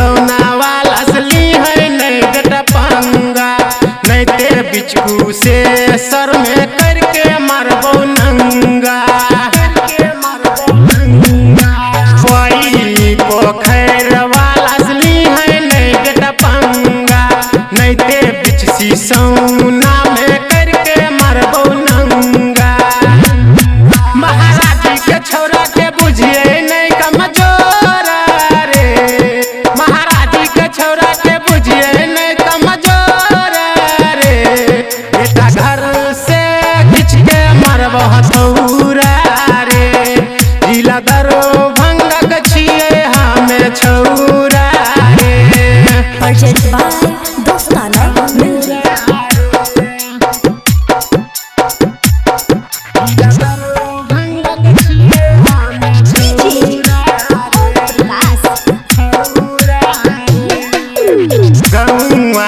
सिसौना वाला असली है नहीं बेटा पंगा नहीं ते बिचकू से सर में करके मारबो नंगा कोई पोखर वाला असली है नहीं बेटा पंगा नहीं ते बिच सिसौना में करके मारबो नंगा महाराज जी के छोरा के बुझिए नहीं कमजोर रे महाराज जी के छोरा के बुझिए नहीं कमजोर रे बेटा घर से खींच के मारबो हथौरा रे जिला दरभंगा के छिए हमें छौरा रे Purchased by Dostana Music. गौआ